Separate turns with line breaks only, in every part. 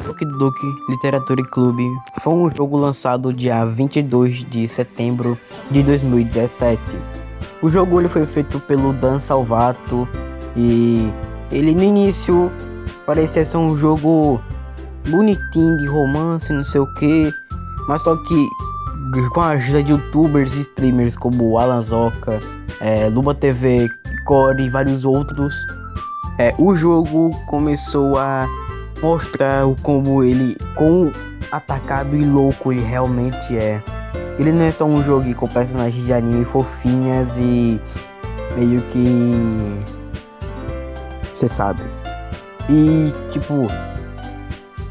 Doki Doki Literature Club foi um jogo lançado dia 22 de setembro de 2017. O jogo ele foi feito pelo Dan Salvato e ele no início parecia ser um jogo bonitinho de romance, não sei o que, mas só que com a ajuda de youtubers e streamers como Alan Zoka, Luba TV, Core e vários outros, o jogo começou a mostrar quão atacado e louco ele realmente é. Ele não é só um jogo com personagens de anime fofinhas e meio que... você sabe. E tipo,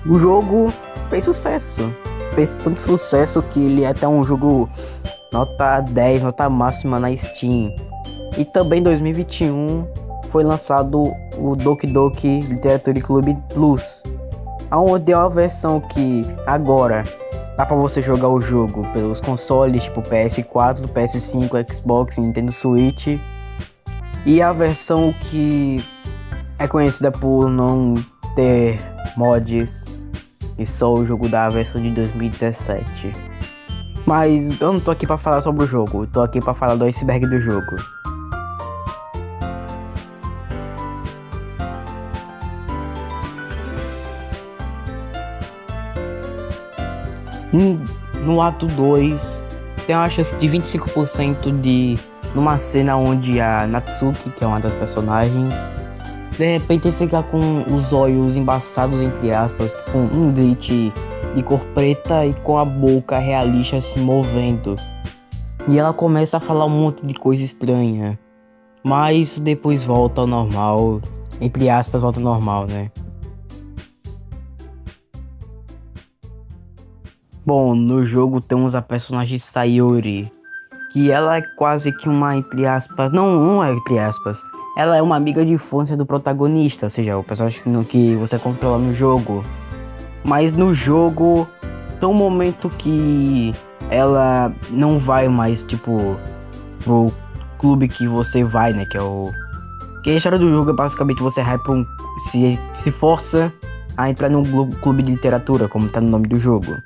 o jogo fez sucesso. Fez tanto sucesso que ele é até um jogo nota 10, nota máxima na Steam. E também em 2021 foi lançado o Doki Doki Literature Club Plus, onde é uma versão que agora dá pra você jogar o jogo pelos consoles tipo PS4, PS5, Xbox, Nintendo Switch. E a versão que é conhecida por não ter mods e só o jogo da versão de 2017. Mas eu não tô aqui pra falar sobre o jogo, eu tô aqui pra falar do iceberg do jogo. No ato 2 tem uma chance de 25% de numa cena onde a Natsuki, que é uma das personagens, de repente fica com os olhos embaçados, entre aspas, com um glitch de cor preta e com a boca realista se movendo. E ela começa a falar um monte de coisa estranha, mas depois volta ao normal, entre aspas, volta ao normal, né? Bom, no jogo temos a personagem Sayori, que ela é quase que uma, entre aspas, não é entre aspas, ela é uma amiga de infância do protagonista, ou seja, o personagem que você controla no jogo. Mas no jogo tem um momento que ela não vai mais, tipo, pro clube que você vai, né, que é o... Que a história do jogo é basicamente você vai pra se força a entrar num clube de literatura, como tá no nome do jogo.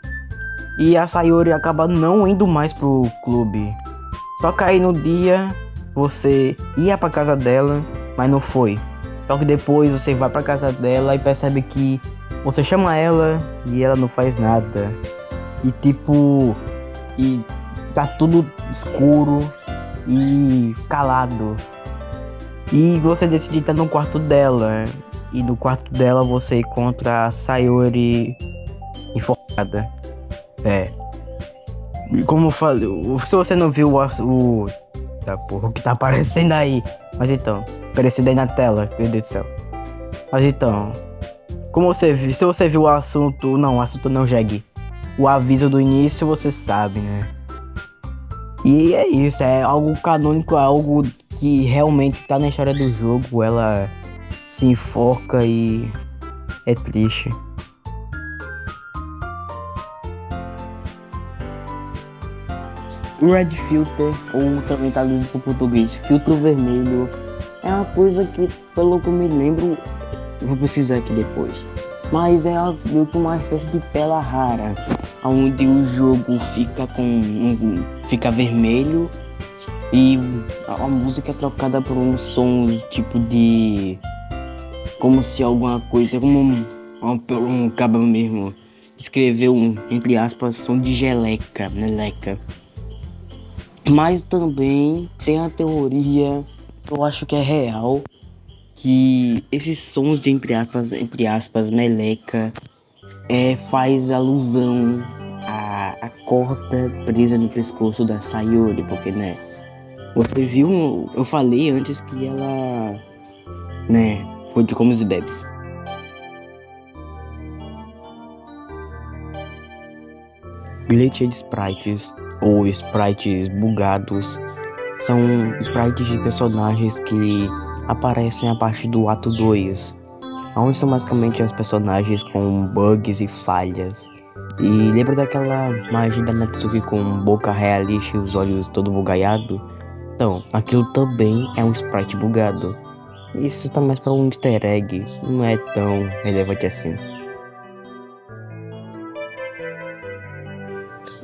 E a Sayori acaba não indo mais pro clube. Só que aí no dia você ia pra casa dela, mas não foi. Só que depois você vai pra casa dela e percebe que você chama ela e ela não faz nada. E tipo, e tá tudo escuro e calado. E você decide estar no quarto dela. E no quarto dela você encontra a Sayori enforcada. E como eu falei, se você não viu o que tá aparecendo aí, mas então, aparecendo aí na tela, meu Deus do céu. Mas então, como você viu, se você viu o assunto não jegue. O aviso do início você sabe, né? E é isso, é algo canônico, algo que realmente tá na história do jogo. Ela se enforca e é triste. O Red Filter, ou também tá lido para português, filtro vermelho, é uma coisa que, pelo que eu me lembro, vou precisar aqui depois, mas é meio que uma espécie de tela rara, onde o jogo fica vermelho e a música é trocada por uns sons tipo de... como se alguma coisa, como um cabo mesmo escreveu entre aspas, som de geleca, meleca. Mas também tem a teoria, que eu acho que é real, que esses sons de entre aspas, meleca, faz alusão à corda presa no pescoço da Sayori, porque, né, você viu, eu falei antes que ela, né, foi de como os bebes. Glitch de sprites, ou sprites bugados, são sprites de personagens que aparecem a partir do ato 2, onde são basicamente as personagens com bugs e falhas. E lembra daquela magia da Natsuki com boca realista e os olhos todo bugaiado? Então, aquilo também é um sprite bugado. Isso tá mais pra um easter egg, não é tão relevante assim.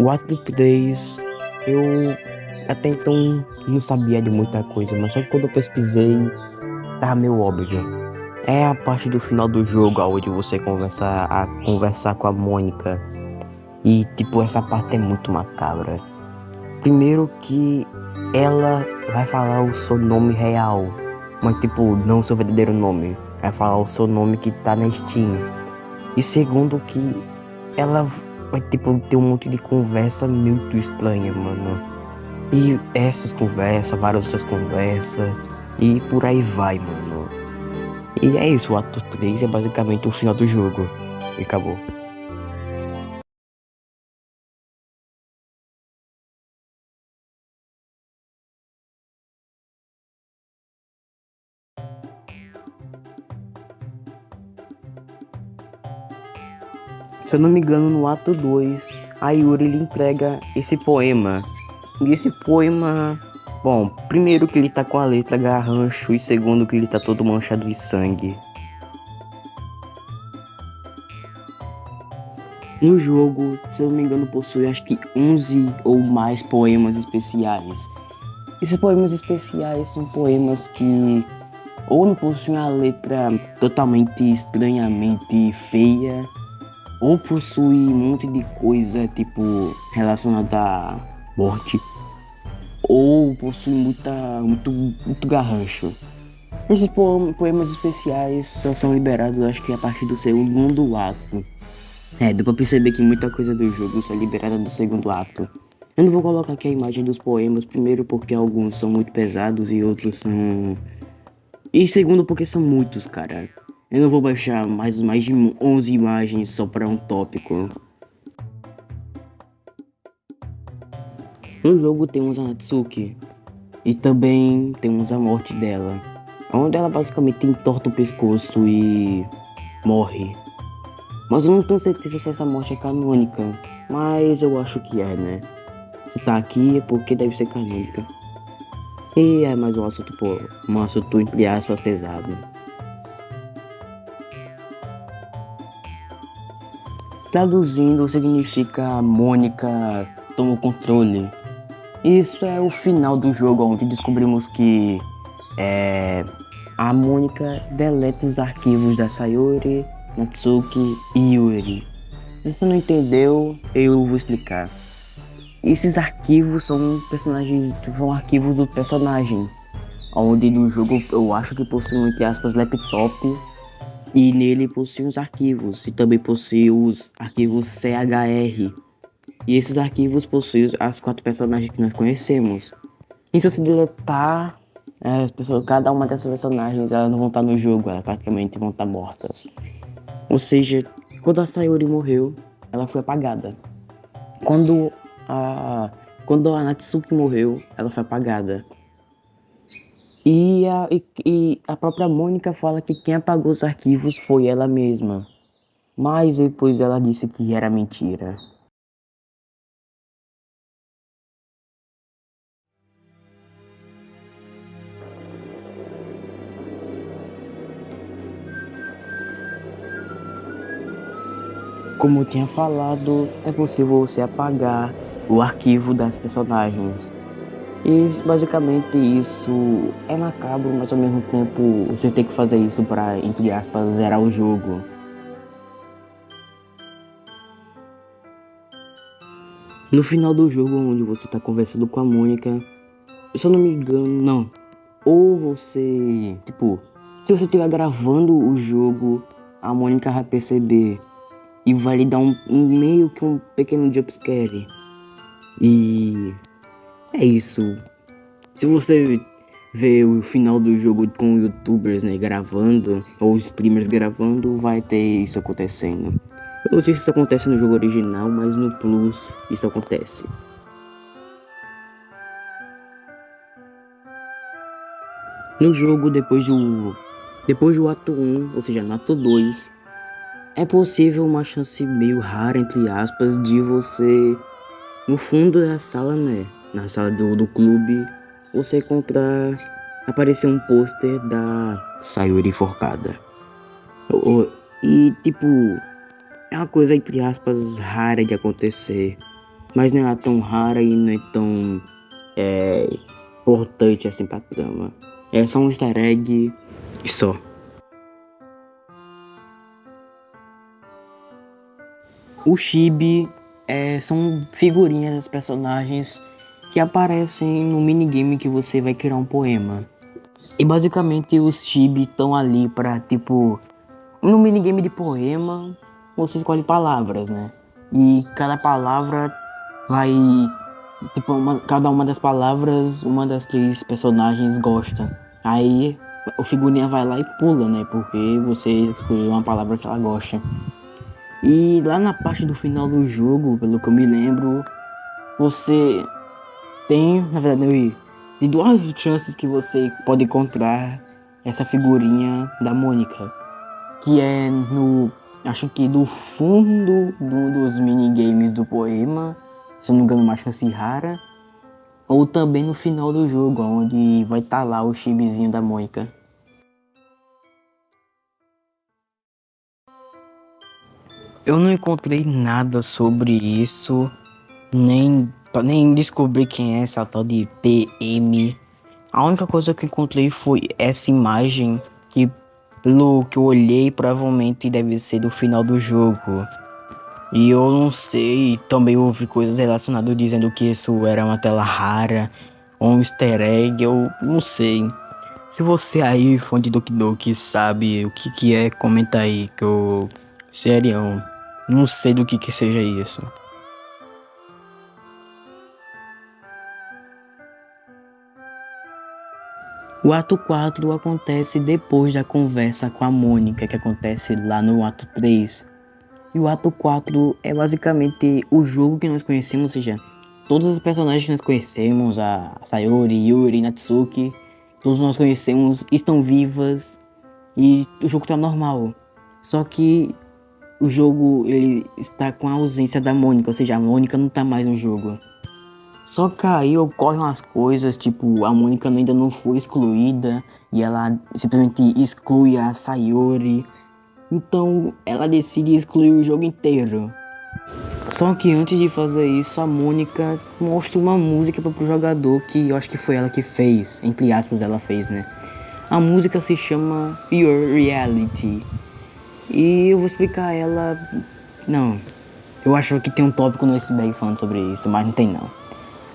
O ato 3, eu até então não sabia de muita coisa, mas só que quando eu pesquisei, tava meio óbvio. É a parte do final do jogo, onde você começa a conversar com a Mônica. E, tipo, essa parte é muito macabra. Primeiro que ela vai falar o seu nome real, mas, tipo, não o seu verdadeiro nome. Vai falar o seu nome que tá na Steam. E segundo que ela vai, tipo, ter um monte de conversa muito estranha, mano. E essas conversas, várias outras conversas, e por aí vai, mano. E é isso, o ato 3 é basicamente o final do jogo. E acabou. Se eu não me engano, no ato 2, a Yuri lhe entrega esse poema. E esse poema, bom, primeiro que ele tá com a letra garrancho e segundo que ele tá todo manchado de sangue. No jogo, se eu não me engano, possui acho que 11 ou mais poemas especiais. Esses poemas especiais são poemas que ou não possuem a letra totalmente estranhamente feia, ou possui um monte de coisa tipo relacionada à morte, ou possui muito garrancho. Esses poemas especiais só são liberados, acho que a partir do segundo ato. Deu pra perceber que muita coisa do jogo só é liberada do segundo ato. Eu não vou colocar aqui a imagem dos poemas, primeiro porque alguns são muito pesados e outros são... E segundo porque são muitos, cara. Eu não vou baixar mais de 11 imagens só pra um tópico. No jogo temos a Natsuki e também temos a morte dela, onde ela basicamente entorta o pescoço e morre. Mas eu não tenho certeza se essa morte é canônica, mas eu acho que é, né? Se tá aqui é porque deve ser canônica. E é mais um assunto, um assunto entre aspas pesado. Traduzindo, significa Mônica toma o controle. Isso é o final do jogo, onde descobrimos que a Mônica deleta os arquivos da Sayori, Natsuki e Yuri. Se você não entendeu, eu vou explicar. Esses arquivos são personagens, são arquivos do personagem, onde no jogo eu acho que possui entre aspas laptop e nele possui os arquivos e também possui os arquivos CHR. E esses arquivos possuem as 4 personagens que nós conhecemos. E se você deletar as pessoas, cada uma dessas personagens, elas não vão estar no jogo, elas praticamente vão estar mortas. Ou seja, quando a Sayori morreu, ela foi apagada. Quando a Natsuki morreu, ela foi apagada. E a própria Mônica fala que quem apagou os arquivos foi ela mesma. Mas depois ela disse que era mentira. Como eu tinha falado, é possível você apagar o arquivo das personagens. E basicamente isso é macabro, mas ao mesmo tempo você tem que fazer isso para, entre aspas, zerar o jogo. No final do jogo, onde você tá conversando com a Mônica, se eu não me engano, não. Ou você, tipo, se você estiver gravando o jogo, a Mônica vai perceber e vai lhe dar meio que um pequeno jumpscare. E é isso. Se você vê o final do jogo com youtubers, né, gravando, ou streamers gravando, vai ter isso acontecendo. Eu não sei se isso acontece no jogo original, mas no Plus isso acontece. No jogo, depois do ato 1, ou seja, no ato 2, é possível uma chance meio rara, entre aspas, de você, no fundo da sala, né, na sala do clube, você encontrar, aparecer um pôster da Sayori enforcada. E tipo, é uma coisa entre aspas rara de acontecer. mas não é tão rara e não é tão importante assim pra trama. É só um easter egg e só. O chibi são figurinhas dos personagens que aparecem no minigame que você vai criar um poema. E basicamente os chibi estão ali pra, tipo, no minigame de poema, você escolhe palavras, né? E cada palavra vai, tipo, cada uma das palavras, uma das três personagens gosta. Aí o figurinha vai lá e pula, né? Porque você escolheu uma palavra que ela gosta. E lá na parte do final do jogo, pelo que eu me lembro, você tem, na verdade, de duas chances que você pode encontrar essa figurinha da Mônica, que é no, acho que do fundo dos minigames do poema, se eu não me engano, uma chance rara, ou também no final do jogo, onde vai estar lá o chibizinho da Mônica. Eu não encontrei nada sobre isso, nem descobri quem é essa tal de PM. A única coisa que eu encontrei foi essa imagem que, pelo que eu olhei, provavelmente deve ser do final do jogo. E eu não sei, também ouvi coisas relacionadas dizendo que isso era uma tela rara ou um easter egg, eu não sei. Se você aí, fã de Doki Doki, sabe o que é, comenta aí, que eu, sério, não sei do que seja isso. O ato 4 acontece depois da conversa com a Mônica, que acontece lá no ato 3. E o ato 4 é basicamente o jogo que nós conhecemos, ou seja, todos os personagens que nós conhecemos, a Sayori, Yuri, Natsuki, todos nós conhecemos, estão vivas e o jogo tá normal. Só que o jogo ele está com a ausência da Mônica, ou seja, a Mônica não tá mais no jogo. Só que aí ocorrem umas coisas, tipo, a Mônica ainda não foi excluída e ela simplesmente exclui a Sayori. Então ela decide excluir o jogo inteiro. Só que antes de fazer isso, a Mônica mostra uma música pro jogador que eu acho que foi ela que fez, entre aspas ela fez, né? A música se chama Pure Reality. E eu vou explicar ela... Não, eu acho que tem um tópico no iceberg falando sobre isso, mas não tem não.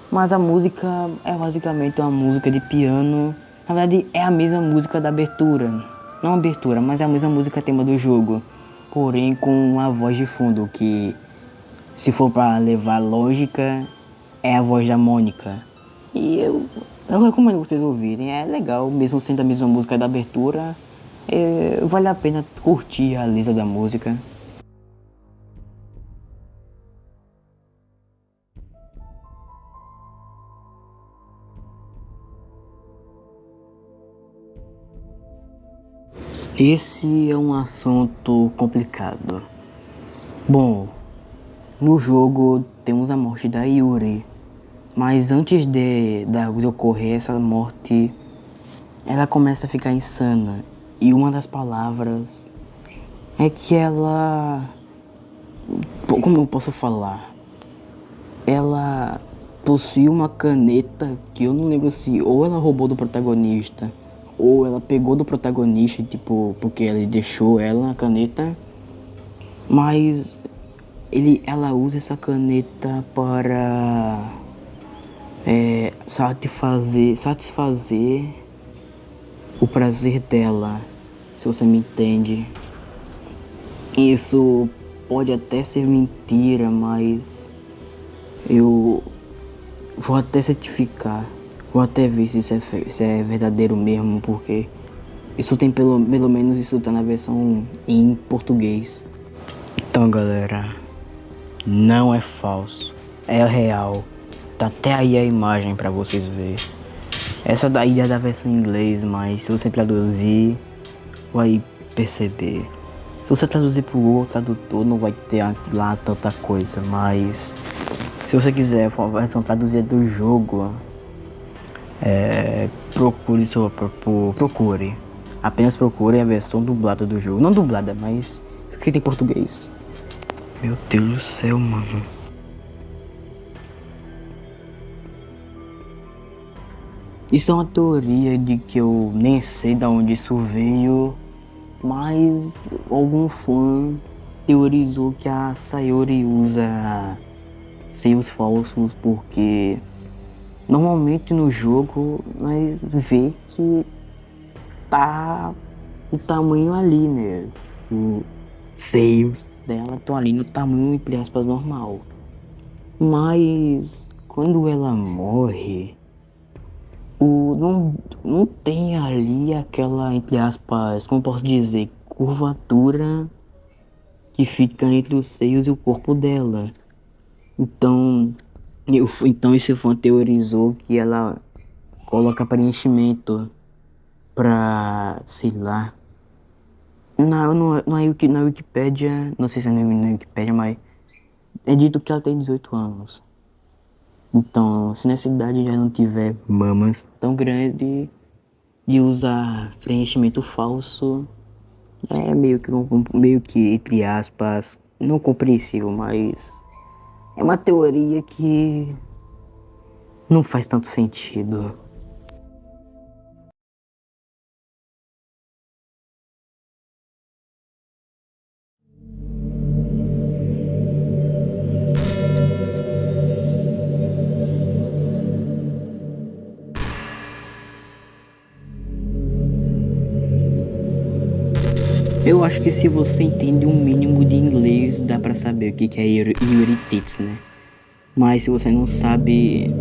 Mas a música é basicamente uma música de piano. Na verdade é a mesma música da abertura. Não a abertura, mas é a mesma música tema do jogo. Porém com uma voz de fundo que, se for pra levar lógica, é a voz da Mônica. E eu recomendo vocês ouvirem. É legal, mesmo sendo a mesma música da abertura. Vale a pena curtir a letra da música. Esse é um assunto complicado. Bom, no jogo temos a morte da Yuri, mas antes de ocorrer essa morte, ela começa a ficar insana. E uma das palavras é que ela... Como eu posso falar? Ela possui uma caneta que eu não lembro se ou ela roubou do protagonista ou ela pegou do protagonista, tipo, porque ele deixou ela a caneta, mas ela usa essa caneta para satisfazer o prazer dela, se você me entende. Isso pode até ser mentira, mas eu vou até certificar. Vou até ver se isso é verdadeiro mesmo, porque isso tem pelo menos isso tá na versão em português. Então galera, não é falso, é real. Tá até aí a imagem pra vocês verem. Essa daí é da versão em inglês, mas se você traduzir, vai perceber. Se você traduzir pro Google Tradutor, não vai ter lá tanta coisa, mas se você quiser a versão traduzida do jogo, procure. Apenas procure a versão dublada do jogo. Não dublada, mas escrita em português. Meu Deus do céu, mano. Isso é uma teoria de que eu nem sei de onde isso veio, mas algum fã teorizou que a Sayori usa seios falsos porque normalmente no jogo nós vê que tá o tamanho ali, né? Os seios dela estão ali no tamanho, entre aspas, normal. Mas quando ela morre, não tem ali aquela, entre aspas, como posso dizer, curvatura que fica entre os seios e o corpo dela. Então, então esse fã teorizou que ela coloca preenchimento pra, sei lá. Não é o que na Wikipédia, não sei se é na Wikipédia, mas é dito que ela tem 18 anos. Então, se nessa idade já não tiver mamas tão grandes de usar preenchimento falso, é meio que, entre aspas, não compreensível, mas é uma teoria que não faz tanto sentido. Eu acho que se você entende um mínimo de inglês, dá pra saber o que é Yuri Tits, né? Mas se você não sabe,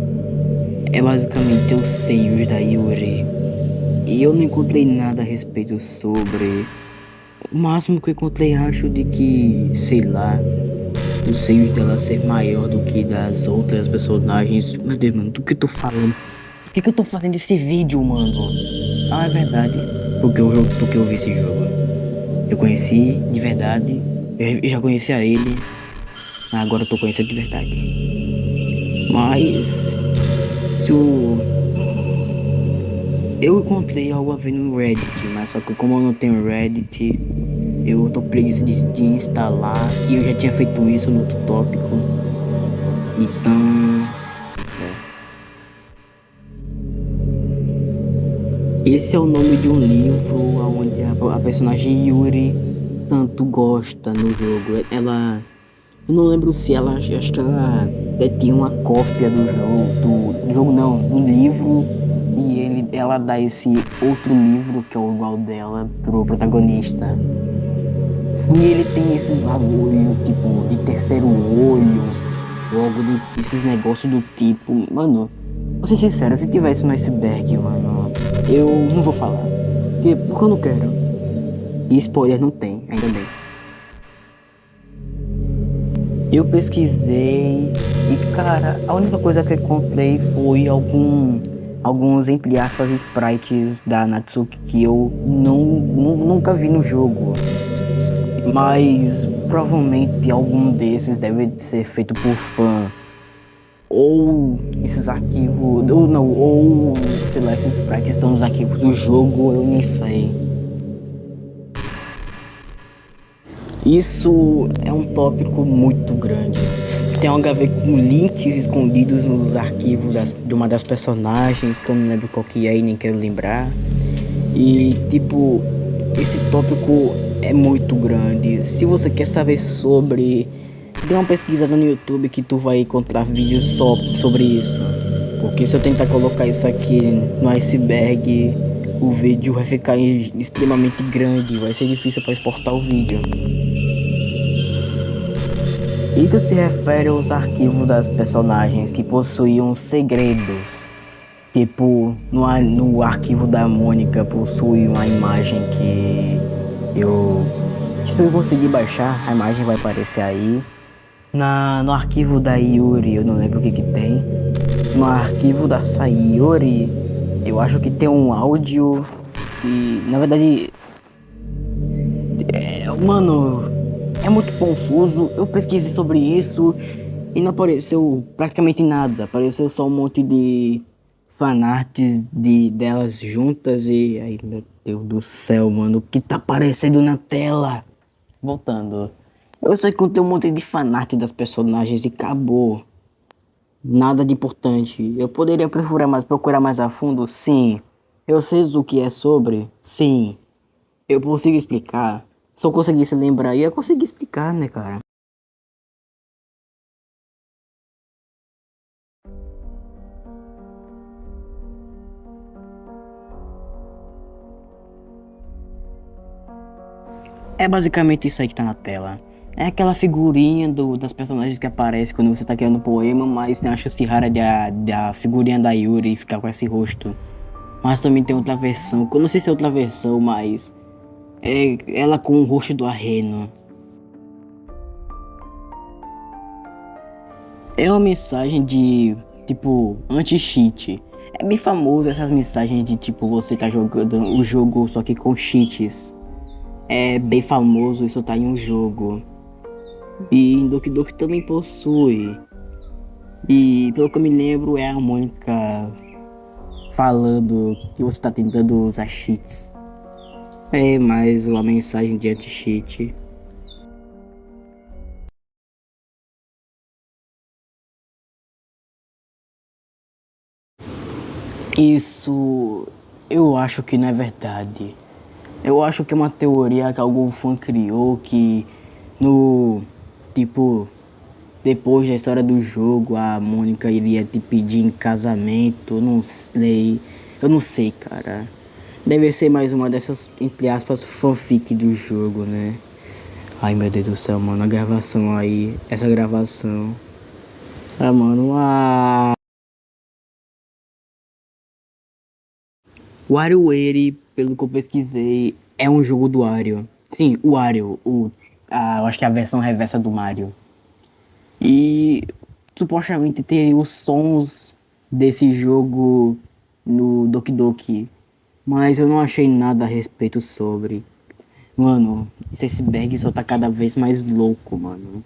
é basicamente os seios da Yuri. E eu não encontrei nada a respeito sobre. O máximo que eu encontrei, acho de que, sei lá, os seios dela ser maior do que das outras personagens. Meu Deus, mano, do que eu tô falando? Por que eu tô fazendo esse vídeo, mano? Ah, é verdade. Porque eu vi esse jogo. Eu conheci de verdade. Eu já conhecia ele. Agora eu tô conhecendo de verdade. Mas se o eu encontrei algo a ver no Reddit, mas só que como eu não tenho Reddit, eu tô preguiça de instalar e eu já tinha feito isso no outro tópico. Então, esse é o nome de um livro onde a personagem Yuri tanto gosta no jogo. Eu não lembro se ela, acho que ela até tinha uma cópia do jogo não, do livro, e ela dá esse outro livro que é o igual dela pro protagonista. E ele tem esses bagulho, tipo, de terceiro olho, ou algo esses negócios do tipo. Mano, vou ser sincero, se tivesse no iceberg, mano, eu não vou falar. Porque eu não quero. E spoiler não tem, ainda bem. Eu pesquisei e, cara, a única coisa que eu encontrei foi alguns, entre aspas, sprites da Natsuki que eu nunca vi no jogo. Mas provavelmente algum desses deve ser feito por fã. Ou esses arquivos, ou não, ou sei lá, esses sprites estão nos arquivos do jogo, eu nem sei. Isso é um tópico muito grande. Tem algo a ver com links escondidos nos arquivos de uma das personagens, que eu não lembro qual que é e nem quero lembrar. E tipo, esse tópico é muito grande. Se você quer saber sobre, dê uma pesquisada no YouTube que tu vai encontrar vídeos só sobre isso. Porque se eu tentar colocar isso aqui no iceberg, o vídeo vai ficar extremamente grande, vai ser difícil para exportar o vídeo. Isso se refere aos arquivos das personagens que possuíam segredos. Tipo, no arquivo da Mônica possui uma imagem que eu... Se eu conseguir baixar, a imagem vai aparecer aí. No arquivo da Yuri, eu não lembro o que tem. No arquivo da Sayori, eu acho que tem um áudio e, na verdade, mano, é muito confuso. Eu pesquisei sobre isso e não apareceu praticamente nada. Apareceu só um monte de fanarts delas juntas e... Ai, meu Deus do céu, mano, o que tá aparecendo na tela? Voltando. Eu só encontrei um monte de fanart das personagens e acabou. Nada de importante. Eu poderia procurar mais a fundo? Sim. Eu sei o que é sobre? Sim. Eu consigo explicar. Se eu conseguisse lembrar, eu ia conseguir explicar, né, cara? É basicamente isso aí que tá na tela. É aquela figurinha das personagens que aparece quando você tá criando um poema, mas tem a chance rara da figurinha da Yuri ficar com esse rosto. Mas também tem outra versão, que eu não sei se é outra versão, mas é ela com o rosto do Arreno. É uma mensagem de, tipo, anti-cheat. É bem famoso essas mensagens de, tipo, você tá jogando o jogo só que com cheats. É bem famoso, isso tá em um jogo. E em Doki Doki também possui. E pelo que eu me lembro, é a Mônica falando que você tá tentando usar cheats. É mais uma mensagem de anti-cheat. Isso eu acho que não é verdade. Eu acho que é uma teoria que algum fã criou que no tipo depois da história do jogo a Mônica iria te pedir em casamento, eu não sei. Eu não sei, cara. Deve ser mais uma dessas, entre aspas, fanfic do jogo, né? Ai meu Deus do céu, mano, a gravação aí, essa gravação. Ah, mano, o WarioWare, pelo que eu pesquisei, é um jogo do Wario. Sim, o Wario, eu acho que é a versão reversa do Mario. E supostamente teria os sons desse jogo no Doki Doki. Mas eu não achei nada a respeito sobre. Mano, esse iceberg só tá cada vez mais louco, mano.